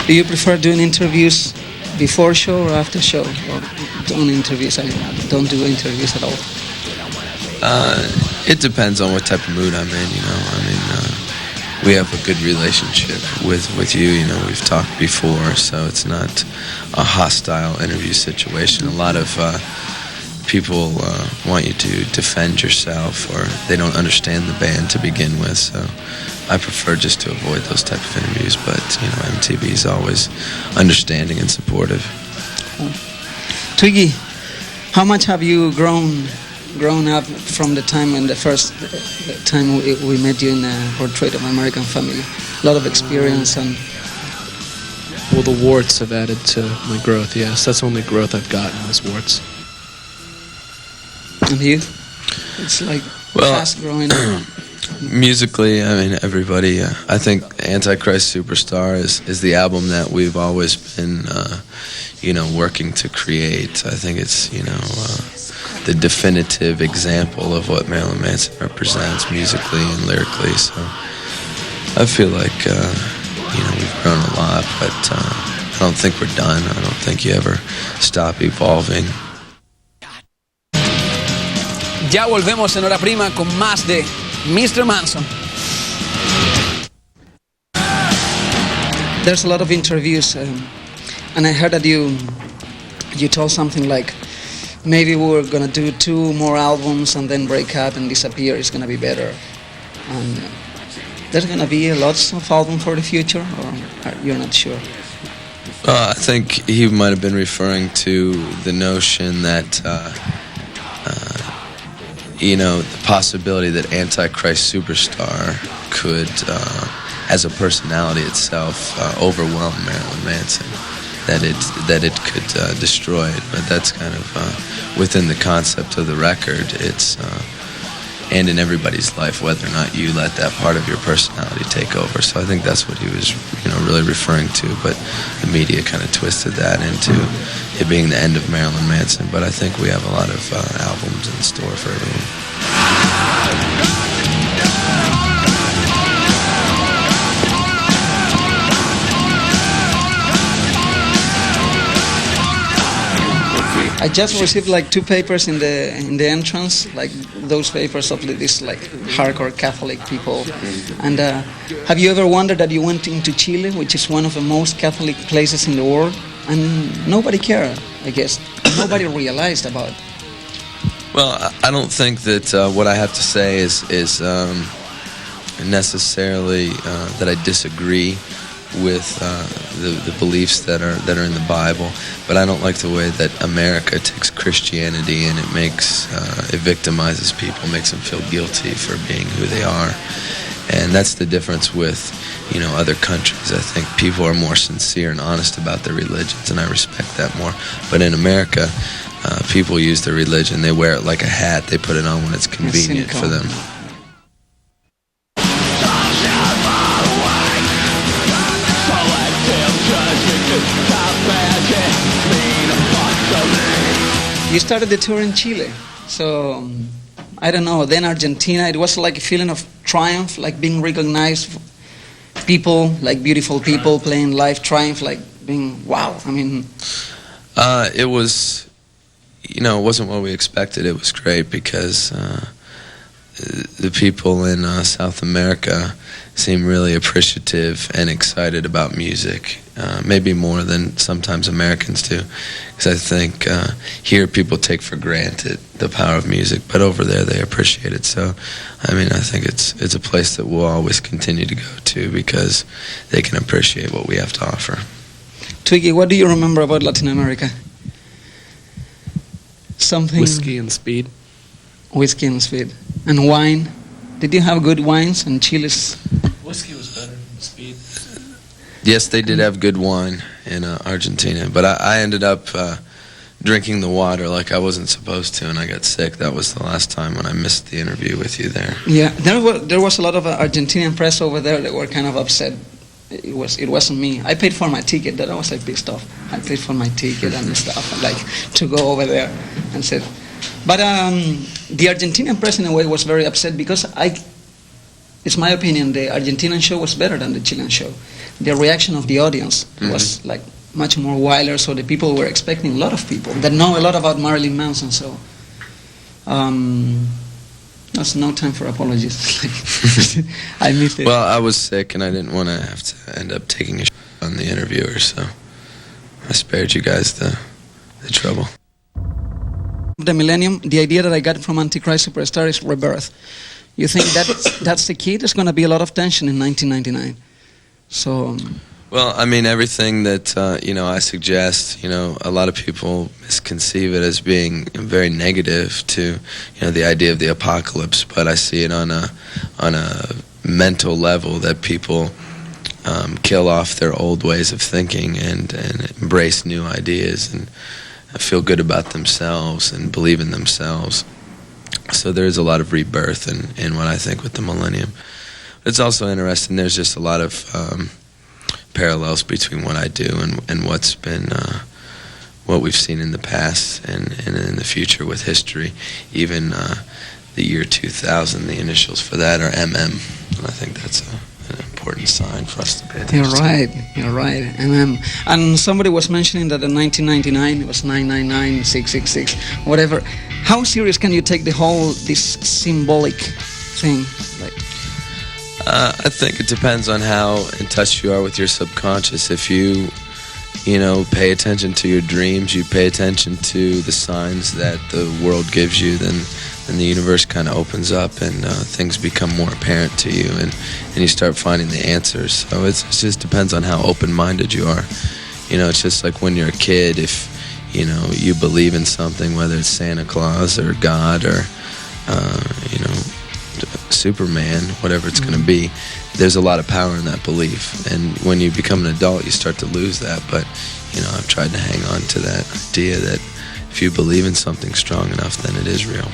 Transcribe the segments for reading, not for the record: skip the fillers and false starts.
Do you prefer doing interviews before show or after show? Or doing interviews? I don't do interviews at all. It depends on what type of mood I'm in, you know. I mean, we have a good relationship with you, you know. We've talked before, so it's not a hostile interview situation. A lot of people want you to defend yourself, or they don't understand the band to begin with, so I prefer just to avoid those type of interviews, but, you know, MTV is always understanding and supportive. Twiggy, how much have you grown up from the time when the first time we met you in the Portrait of American Family? A lot of experience and... Well, the warts have added to my growth, yes. That's the only growth I've gotten, is warts. And you? It's like fast growing up. Musically, I mean, everybody, I think Antichrist Superstar is the album that we've always been, you know, working to create. I think it's, you know, the definitive example of what Marilyn Manson represents musically and lyrically. So I feel like, you know, we've grown a lot, but I don't think we're done. I don't think you ever stop evolving. Ya volvemos en Hora Prima con más de Mr. Manson. There's a lot of interviews, and I heard that you told something like, maybe we're gonna do 2 more albums and then break up and disappear. It's gonna be better. And there's gonna be lots of albums for the future, or you're not sure? I think he might have been referring to the notion that, you know, the possibility that Antichrist Superstar could, as a personality itself, overwhelm Marilyn Manson. That it could destroy it, but that's kind of within the concept of the record. It's and in everybody's life, whether or not you let that part of your personality take over. So I think that's what he was, you know, really referring to. But the media kind of twisted that into it being the end of Marilyn Manson. But I think we have a lot of albums in store for everyone. I just received like 2 papers in the entrance, like those papers of this like hardcore Catholic people. And have you ever wondered that you went into Chile, which is one of the most Catholic places in the world, and nobody cared, I guess. Nobody realized about it. Well, I don't think that what I have to say is necessarily that I disagree with the beliefs that are in the Bible, but I don't like the way that America takes Christianity and it makes it victimizes people, makes them feel guilty for being who they are, and that's the difference with, you know, other countries. I think people are more sincere and honest about their religions, and I respect that more. But in America, people use their religion, they wear it like a hat, they put it on when it's convenient for them. You started the tour in Chile, so I don't know, then Argentina, it was like a feeling of triumph, like being recognized, people, like beautiful people playing live, triumph, like being, wow, I mean... It was, you know, it wasn't what we expected. It was great because the people in South America seem really appreciative and excited about music, maybe more than sometimes Americans do, because I think here people take for granted the power of music, but over there they appreciate it. So, I mean, I think it's a place that we'll always continue to go to because they can appreciate what we have to offer. Twiggy, what do you remember about Latin America? Something... Whiskey and speed. Whiskey and speed. And wine. Did you have good wines in Chile's? Whiskey was better than speed. Yes, they did have good wine in Argentina, but I ended up drinking the water like I wasn't supposed to, and I got sick. That was the last time when I missed the interview with you there. Yeah, there was a lot of Argentinian press over there that were kind of upset. It wasn't me. I paid for my ticket. That was like big stuff. I paid for my ticket and stuff, and like to go over there and said. But the Argentinian press in a way was very upset because it's my opinion, the Argentinian show was better than the Chilean show. the reaction of the audience was like much more wilder. So the people were expecting a lot of people that know a lot about Marilyn Manson. So there's no time for apologies. I missed it. Well, I was sick and I didn't want to have to end up taking a on the interviewer, so I spared you guys the trouble. The millennium, the idea that I got from Antichrist Superstar is rebirth. You think that's the key? There's going to be a lot of tension in 1999. So. Well, I mean, everything that I suggest, a lot of people misconceive it as being very negative to, the idea of the apocalypse. But I see it on a mental level that people kill off their old ways of thinking and embrace new ideas and feel good about themselves and believe in themselves. So there's a lot of rebirth in what I think with the millennium. It's also interesting. There's just a lot of parallels between what I do and what's been what we've seen in the past and in the future with history. Even the year 2000, the initials for that are MM, and I think that's an important sign for us to pay attention. You're right, MM. And somebody was mentioning that in 1999 it was 999, 666, whatever. How serious can you take this symbolic thing? I think it depends on how in touch you are with your subconscious. If you pay attention to your dreams, you pay attention to the signs that the world gives you, then the universe kind of opens up and things become more apparent to you, and you start finding the answers. So it just depends on how open-minded you are. It's just like when you're a kid, if you believe in something, whether it's Santa Claus or God or Superman, whatever it's going to be, there's a lot of power in that belief. And when you become an adult, you start to lose that. But, I've tried to hang on to that idea that if you believe in something strong enough, then it is real.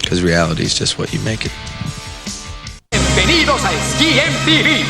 Because reality is just what you make it. Bienvenidos a Ski MTV.